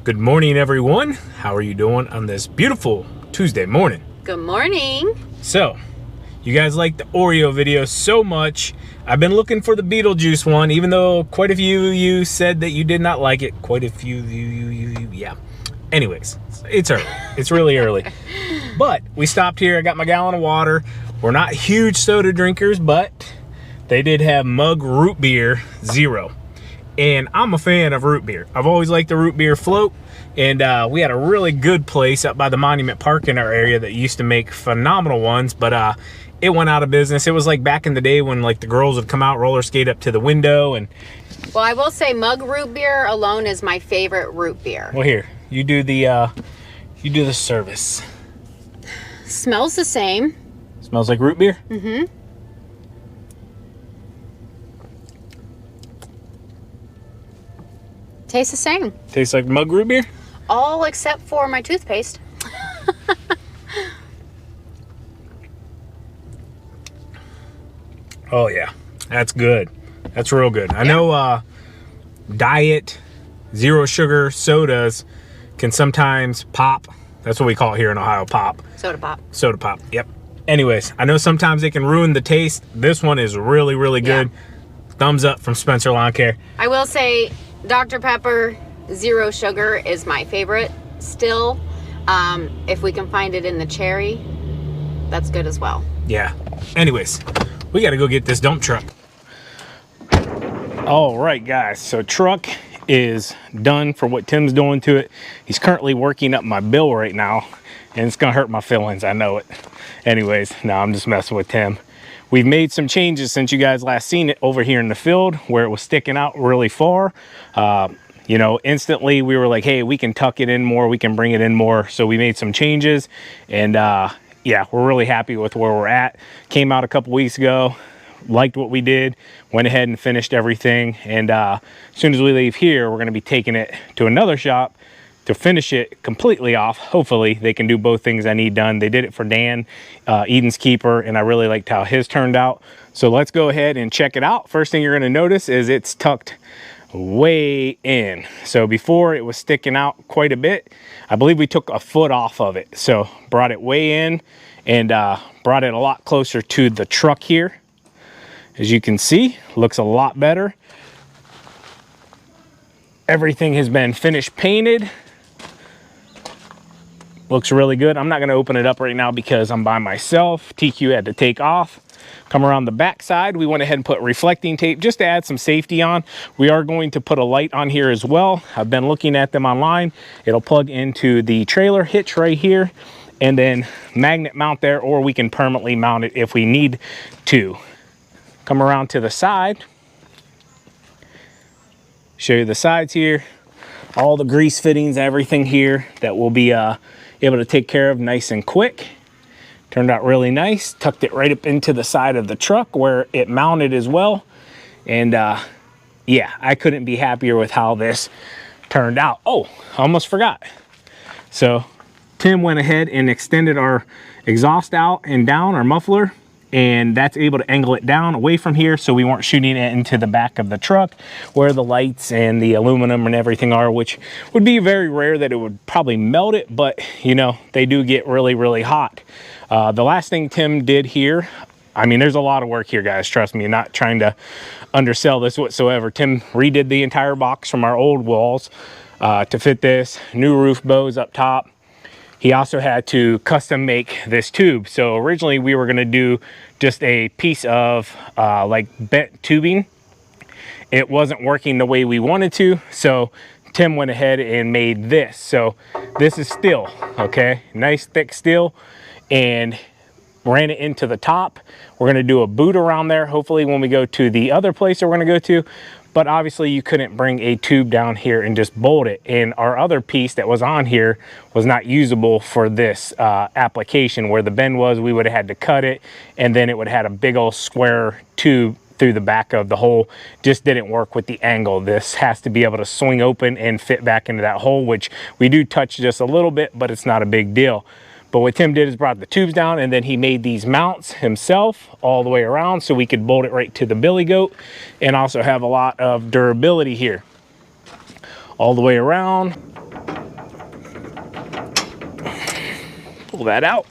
Good morning, everyone. How are you doing on this beautiful Tuesday morning? Good morning. So, you guys liked the Oreo video so much. I've been looking for the Beetlejuice one, even though quite a few of you said that you did not like it. Quite a few of you, yeah. Anyways, it's early. It's really early. But we stopped here. I got my gallon of water. We're not huge soda drinkers, but they did have mug root beer zero. And I'm a fan of root beer. I've always liked the root beer float. And we had a really good place up by the Monument Park in our area that used to make phenomenal ones, but it went out of business. It was like back in the day when like the girls would come out, roller skate up to the window. And well, I will say mug root beer alone is my favorite root beer. well, here, you do the service. Smells the same. Smells like root beer? Mm-hmm. Tastes the same. Tastes like mug root beer? All except for my toothpaste. Oh yeah, that's good. That's real good. I know diet, zero sugar sodas can sometimes pop. That's what we call it here in Ohio, pop. Soda pop. Soda pop, yep. Anyways, I know sometimes they can ruin the taste. This one is really, really good. Yeah. Thumbs up from Spencer Lawn Care. I will say Dr. Pepper zero sugar is my favorite still. If we can find it in the cherry, that's good as well. Yeah. Anyways, we got to go get this dump truck. All right, guys. So truck is done for what Tim's doing to it. He's currently working up my bill right now, and it's gonna hurt my feelings. I know it. Anyways, no, I'm just messing with Tim. We've made some changes since you guys last seen it over here in the field where it was sticking out really far. You know, instantly we were like, hey, we can tuck it in more, we can bring it in more. So we made some changes, and yeah, we're really happy with where we're at. Came out a couple weeks ago, liked what we did, went ahead and finished everything. And as soon as we leave here, we're gonna be taking it to another shop to finish it completely off. Hopefully they can do both things I need done. They did it for Dan, Eden's keeper, and I really liked how his turned out. So let's go ahead and check it out. First thing you're gonna notice is it's tucked way in. So before it was sticking out quite a bit. I believe we took a foot off of it. So brought it way in and brought it a lot closer to the truck here. As you can see, looks a lot better. Everything has been finished painted. Looks really good. I'm not going to open it up right now because I'm by myself. TQ had to take off. Come around the back side, we went ahead and put reflecting tape just to add some safety on. We are going to put a light on here as well. I've been looking at them online. It'll plug into the trailer hitch right here and then magnet mount there, or we can permanently mount it if we need to. Come around to the side. Show you the sides here. All the grease fittings, everything here that we'll be able to take care of nice and quick. Turned out really nice. Tucked it right up into the side of the truck where it mounted as well. And yeah, I couldn't be happier with how this turned out. Oh, I almost forgot. So Tim went ahead and extended our exhaust out and down, our muffler, and that's able to angle it down away from here so we weren't shooting it into the back of the truck where the lights and the aluminum and everything are, which would be very rare that it would probably melt it, but you know, they do get really, really hot. The last thing Tim did here, I mean, there's a lot of work here, guys, trust me, not trying to undersell this whatsoever. Tim redid the entire box from our old walls to fit this, new roof bows up top. He also had to custom make this tube. So originally we were gonna do just a piece of like bent tubing. It wasn't working the way we wanted to, so Tim went ahead and made this. So this is steel, okay? Nice thick steel, and ran it into the top. We're gonna do a boot around there, hopefully when we go to the other place that we're gonna go to. But obviously you couldn't bring a tube down here and just bolt it. And our other piece that was on here was not usable for this application. Where the bend was, we would have had to cut it, and then it would have had a big old square tube through the back of the hole. Just didn't work with the angle. This has to be able to swing open and fit back into that hole, which we do touch just a little bit, but it's not a big deal. But what Tim did is brought the tubes down, and then he made these mounts himself all the way around so we could bolt it right to the billy goat and also have a lot of durability here all the way around. pull that out.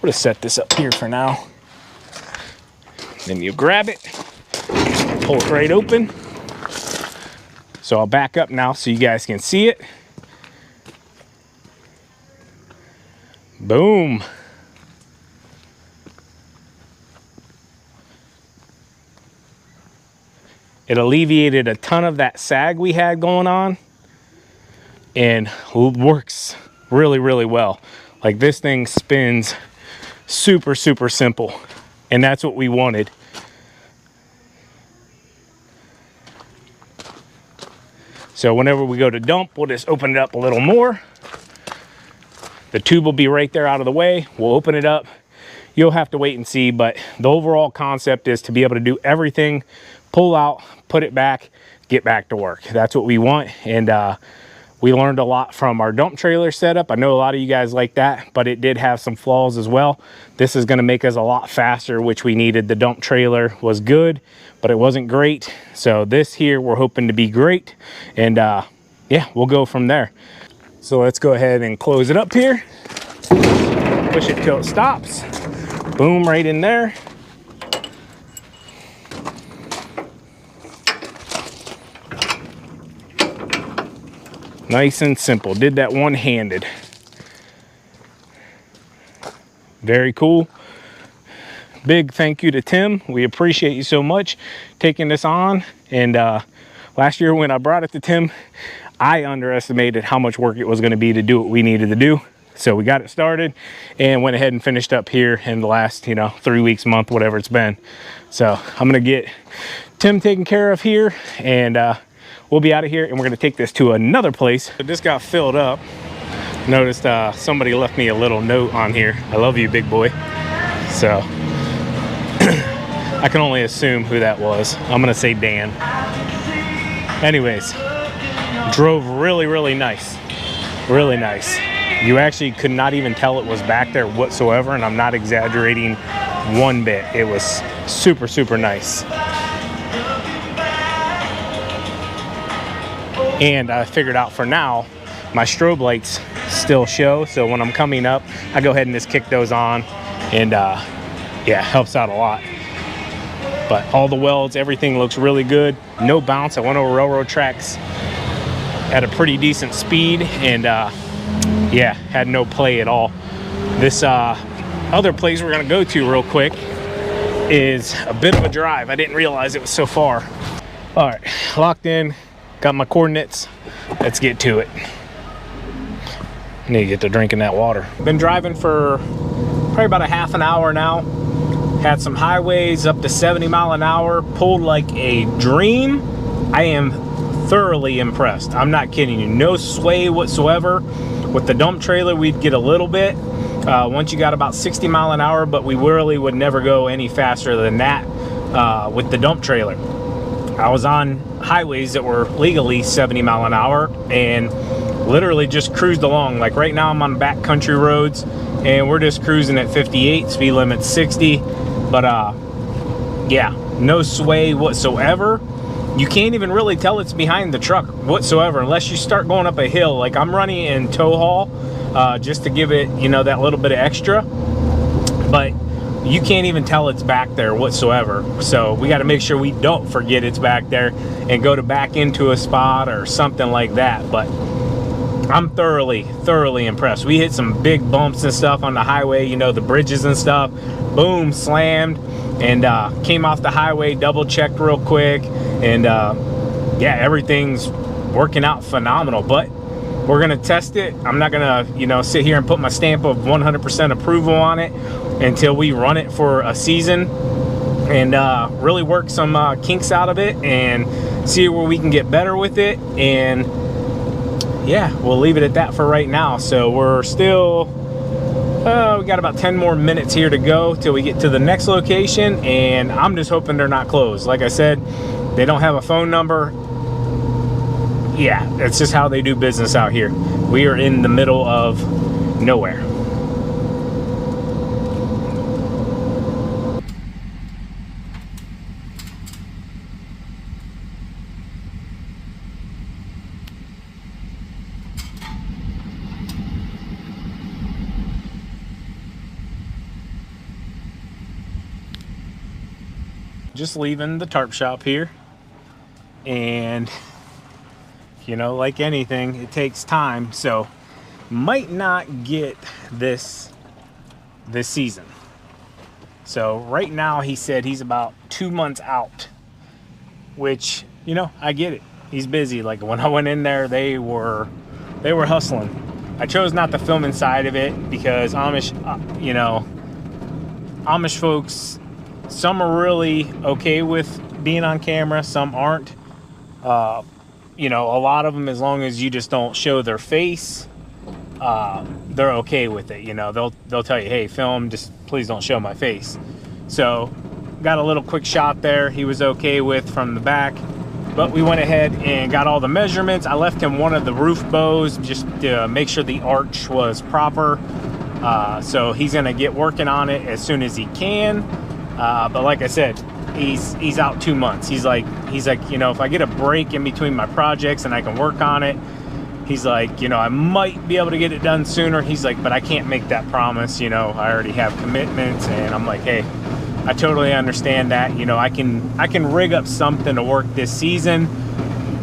We'll just set this up here for now. Then you grab it, pull it right open. So I'll back up now so you guys can see it. Boom. It alleviated a ton of that sag we had going on and works really, really well. Like, this thing spins super, super simple, and that's what we wanted. So whenever we go to dump, we'll just open it up a little more. The tube will be right there out of the way. We'll open it up. You'll have to wait and see, but the overall concept is to be able to do everything, pull out, put it back, get back to work. That's what we want. And we learned a lot from our dump trailer setup. I know a lot of you guys like that, but it did have some flaws as well. This is going to make us a lot faster, which we needed. The dump trailer was good, but it wasn't great. So this here, we're hoping to be great. And yeah, we'll go from there. So let's go ahead and close it up here. Push it till it stops. Boom, right in there. Nice and simple. Did that one-handed. Very cool. Big thank you to Tim. We appreciate you so much taking this on. And last year when I brought it to Tim, I underestimated how much work it was going to be to do what we needed to do. So we got it started and went ahead and finished up here in the last, 3 weeks, month, whatever it's been. So I'm going to get Tim taken care of here, and we'll be out of here, and we're going to take this to another place. This got filled up. Noticed somebody left me a little note on here. I love you, big boy. So I can only assume who that was. I'm going to say Dan. Anyways, drove really, really nice. Really nice. You actually could not even tell it was back there whatsoever, and I'm not exaggerating one bit. It was super, super nice. And I figured out for now, my strobe lights still show, so when I'm coming up, I go ahead and just kick those on, and yeah, helps out a lot. But all the welds, everything looks really good. No bounce. I went over railroad tracks at a pretty decent speed, and yeah, had no play at all. This other place we're gonna go to real quick is a bit of a drive. I didn't realize it was so far. All right, locked in, got my coordinates. Let's get to it. Need to get to drinking that water. Been driving for probably about a half an hour now. Had some highways up to 70 mile an hour, pulled like a dream. I am thoroughly impressed. I'm not kidding you. No sway whatsoever. With the dump trailer, we'd get a little bit once you got about 60 mile an hour, but we really would never go any faster than that with the dump trailer. I was on highways that were legally 70 mile an hour and literally just cruised along. Like right now I'm on backcountry roads and we're just cruising at 58, speed limit 60. But yeah, no sway whatsoever. You can't even really tell it's behind the truck whatsoever unless you start going up a hill. Like I'm running in tow haul just to give it, that little bit of extra. But you can't even tell it's back there whatsoever. So we got to make sure we don't forget it's back there and go to back into a spot or something like that. But I'm thoroughly impressed. We hit some big bumps and stuff on the highway, the bridges and stuff. Boom, slammed, and came off the highway, double checked real quick, and yeah, everything's working out phenomenal. But we're gonna test it. I'm not gonna sit here and put my stamp of 100% approval on it until we run it for a season and really work some kinks out of it and see where we can get better with it. And yeah, we'll leave it at that for right now. So we're still we got about 10 more minutes here to go till we get to the next location, and I'm just hoping they're not closed. Like I said, they don't have a phone number. Yeah, that's just how they do business out here. We are in the middle of nowhere. just leaving the tarp shop here, and you know, like anything, it takes time, so might not get this season. So right now he said he's about 2 months out, which, you know, I get it. He's busy. Like when I went in there, they were hustling. I chose not to film inside of it because Amish, you know, Amish folks, some are really okay with being on camera, some aren't. You know, a lot of them, as long as you just don't show their face, they're okay with it. You know, they'll tell you, hey, film, just please don't show my face. So got a little quick shot there he was okay with from the back, but we went ahead and got all the measurements. I left him one of the roof bows just to make sure the arch was proper. So he's gonna get working on it as soon as he can. But like I said, he's out 2 months. He's like, you know, if I get a break in between my projects and I can work on it, he's like, you know, I might be able to get it done sooner. He's like, but I can't make that promise. You know, I already have commitments. And I'm like, hey, I totally understand that. You know, I can rig up something to work this season,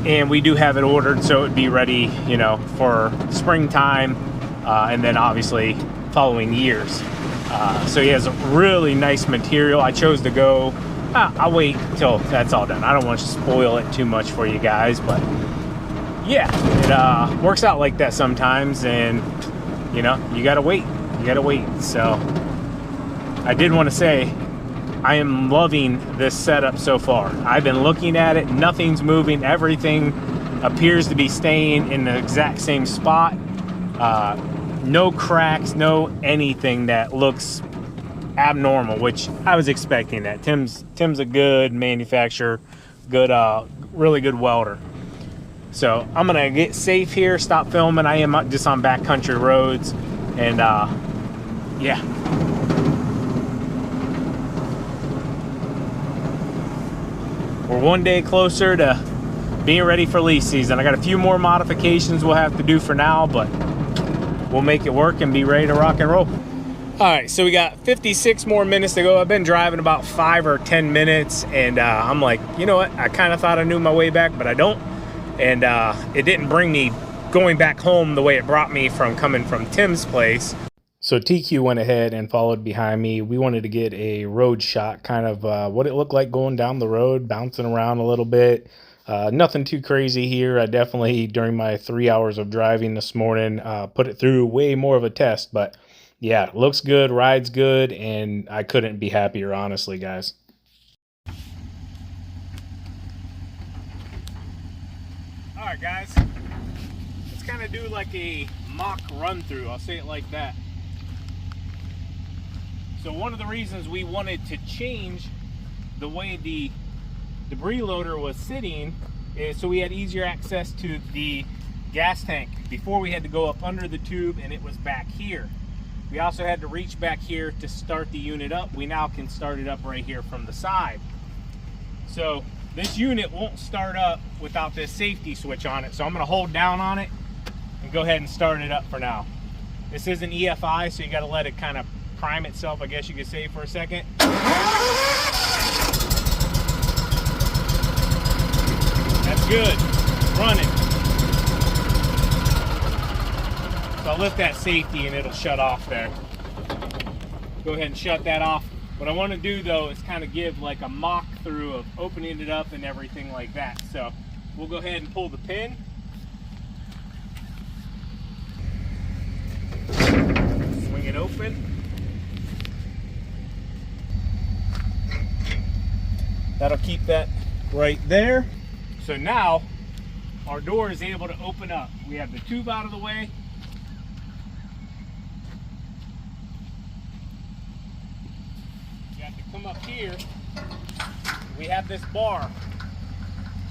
and we do have it ordered, so it would be ready, you know, for springtime, and then obviously following years. So he has a really nice material. I chose to go, I'll wait till that's all done. I don't want to spoil it too much for you guys, but yeah, it works out like that sometimes, and you know, you gotta wait. So I did want to say, I am loving this setup so far. I've been looking at it, nothing's moving, everything appears to be staying in the exact same spot. No cracks, no anything that looks abnormal, which I was expecting that. Tim's a good manufacturer, good, really good welder. So I'm gonna get safe here, stop filming. I am just on backcountry roads, and yeah. We're one day closer to being ready for lease season. I got a few more modifications we'll have to do for now, but we'll make it work and be ready to rock and roll. All right, so we got 56 more minutes to go. I've been driving about 5 or 10 minutes, and I'm like, you know what? I kind of thought I knew my way back, but I don't. And it didn't bring me going back home the way it brought me from coming from Tim's place. So TQ went ahead and followed behind me. We wanted to get a road shot, kind of what it looked like going down the road, bouncing around a little bit. Nothing too crazy here. I definitely, during my 3 hours of driving this morning, put it through way more of a test. But yeah, looks good, rides good, and I couldn't be happier, honestly, guys. All right, guys. Let's kind of do like a mock run through. I'll say it like that. So one of the reasons we wanted to change the way the debris loader was sitting is so we had easier access to the gas tank. Before, we had to go up under the tube and it was back here. We also had to reach back here to start the unit up. We now can start it up right here from the side. So this unit won't start up without this safety switch on it. So I'm gonna hold down on it and go ahead and start it up for now. This is an EFI, so you gotta let it kind of prime itself, I guess you could say, for a second. That's good. It's running. So I'll lift that safety and it'll shut off there. Go ahead and shut that off. What I want to do though is kind of give like a mock through of opening it up and everything like that. So we'll go ahead and pull the pin. Swing it open. That'll keep that right there. So now our door is able to open up. We have the tube out of the way. You have to come up here. We have this bar.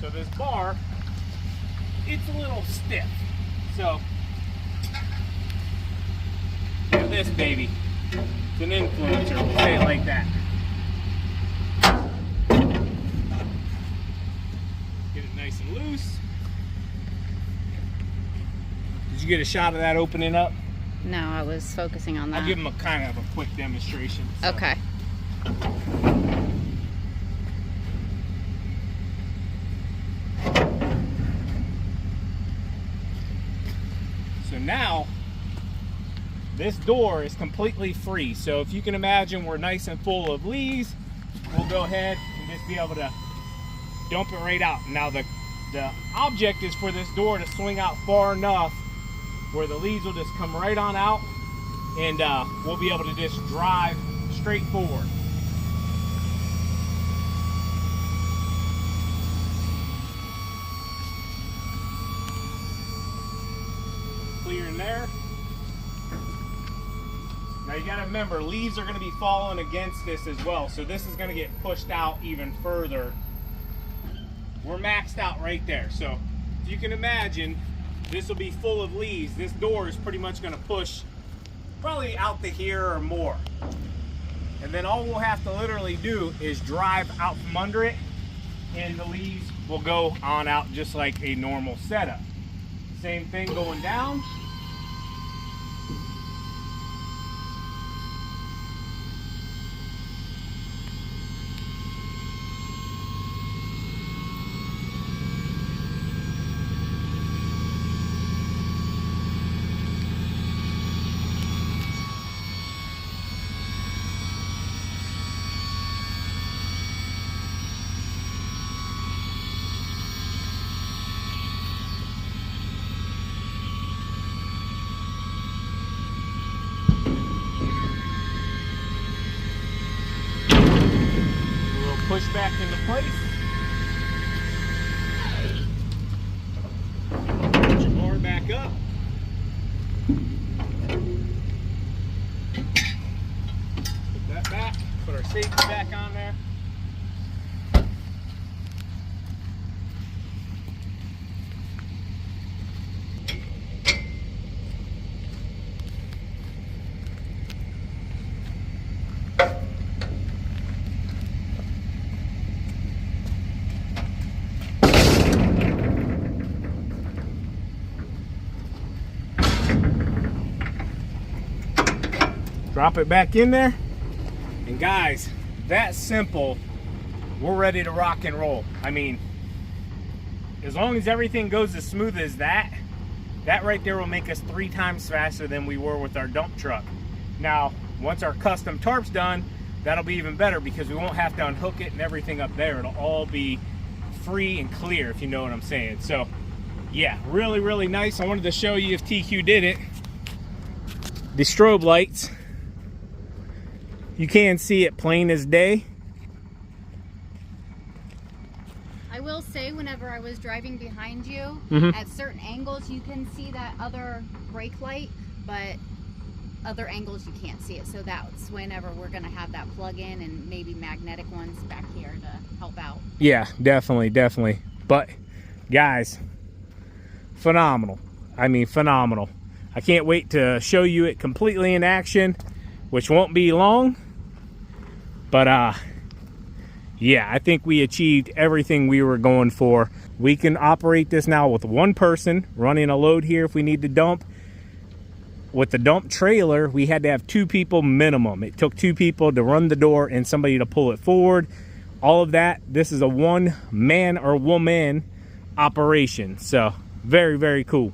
So this bar, it's a little stiff. So look at this baby. It's an influencer, we'll say it like that. Get it nice and loose. Did you get a shot of that opening up? No, I was focusing on that. I'll give them a kind of a quick demonstration. So. Okay. So now this door is completely free. So if you can imagine we're nice and full of leaves, we'll go ahead and just be able to dump it right out. Now the object is for this door to swing out far enough where the leaves will just come right on out, and we'll be able to just drive straight forward. Clear in there. Now you gotta remember, leaves are gonna be falling against this as well, so this is gonna get pushed out even further. We're maxed out right there, so if you can imagine, this will be full of leaves. This door is pretty much gonna push probably out to here or more. And then all we'll have to literally do is drive out from under it, and the leaves will go on out just like a normal setup. Same thing going down. Push back into place. Put your bar back up. Put that back. Put our safety back on there. Drop it back in there, and guys, that simple, we're ready to rock and roll. I mean, as long as everything goes as smooth as that right there will make us 3 times faster than we were with our dump truck. Now, once our custom tarp's done, that'll be even better because we won't have to unhook it and everything up there. It'll all be free and clear, if you know what I'm saying. So yeah, really, really nice. I wanted to show you if TQ did it. The strobe lights, you can see it plain as day. I will say, whenever I was driving behind you, Mm-hmm. at certain angles you can see that other brake light, but other angles you can't see it. So that's whenever we're going to have that plug in, and maybe magnetic ones back here to help out. Yeah, definitely, definitely. But guys, phenomenal. I mean, phenomenal. I can't wait to show you it completely in action, which won't be long. But yeah, I think we achieved everything we were going for. We can operate this now with one person running a load here if we need to dump. With the dump trailer, we had to have 2 people minimum. It took 2 people to run the door and somebody to pull it forward. All of that, this is a 1-man or woman operation. So very, very cool.